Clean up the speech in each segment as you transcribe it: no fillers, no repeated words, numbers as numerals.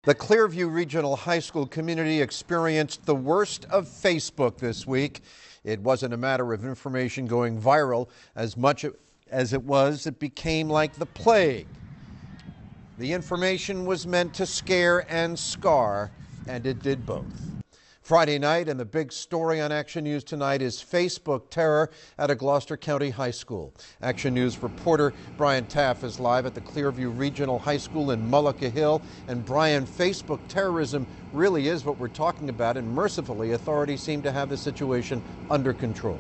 The Clearview Regional High School community experienced the worst of Facebook this week. It wasn't a matter of information going viral as much as it became like the plague. The information was meant to scare and scar, and it did both. Friday night, and the big story on Action News tonight is Facebook terror at a Gloucester County high school. Action News reporter Brian Taff is live at the Clearview Regional High School in Mullica Hill. And Brian, Facebook terrorism really is what we're talking about, and mercifully, authorities seem to have the situation under control.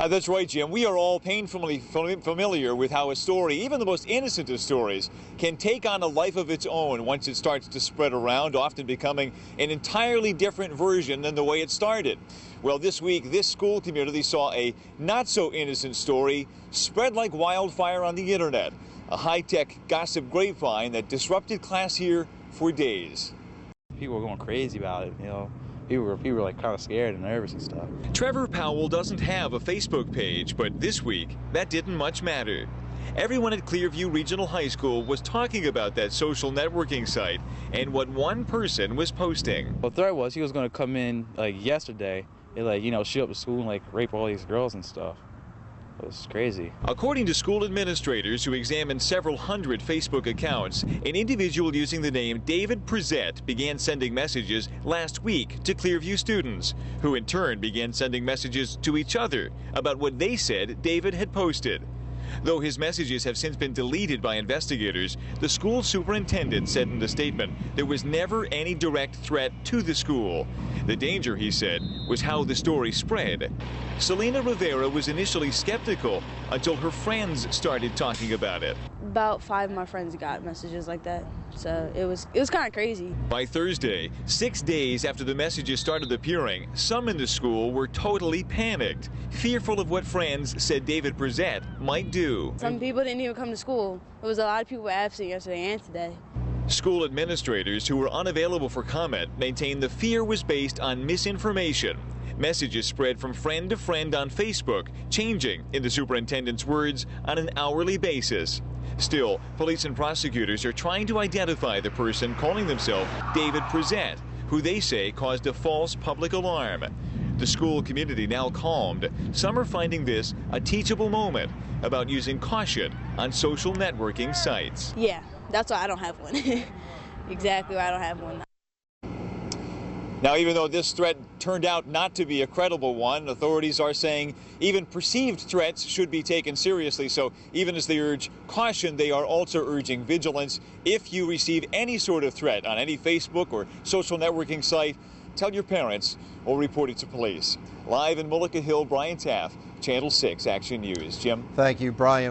That's right, Jim. We are all painfully familiar with how a story, even the most innocent of stories, can take on a life of its own once it starts to spread around, often becoming an entirely different version than the way it started. Well, this week, this school community saw a not-so-innocent story spread like wildfire on the internet, a high-tech gossip grapevine that disrupted class here for days. People were going crazy about it, you know. People were like kind of scared and nervous and stuff. Trevor Powell doesn't have a Facebook page, but this week, that didn't much matter. Everyone at Clearview Regional High School was talking about that social networking site and what one person was posting. The threat was he was going to come in like yesterday and show up to school and like rape all these girls and stuff. It was crazy. According to school administrators who examined several hundred Facebook accounts, an individual using the name David Prezett began sending messages last week to Clearview students, who in turn began sending messages to each other about what they said David had posted. Though his messages have since been deleted by investigators, the school superintendent said in the statement there was never any direct threat to the school. The danger, he said, was how the story spread. Selena Rivera was initially skeptical until her friends started talking about it. About 5 of my friends got messages like that, so it was kind of crazy. By Thursday, 6 days after the messages started appearing, some in the school were totally panicked, fearful of what friends said David Prezett might do. Some people didn't even come to school. There was a lot of people absent yesterday and today. School administrators who were unavailable for comment maintained the fear was based on misinformation. Messages spread from friend to friend on Facebook, changing, in the superintendent's words, on an hourly basis. Still, police and prosecutors are trying to identify the person calling themselves David Prezett, who they say caused a false public alarm. The school community now calmed. Some are finding this a teachable moment about using caution on social networking sites. Yeah, that's why I don't have one. Exactly why I don't have one. Now, even though this threat turned out not to be a credible one, authorities are saying even perceived threats should be taken seriously. So even as they urge caution, they are also urging vigilance. If you receive any sort of threat on any Facebook or social networking site, tell your parents or report it to police. Live in Mullica Hill, Brian Taff, Channel 6 Action News. Jim? Thank you, Brian.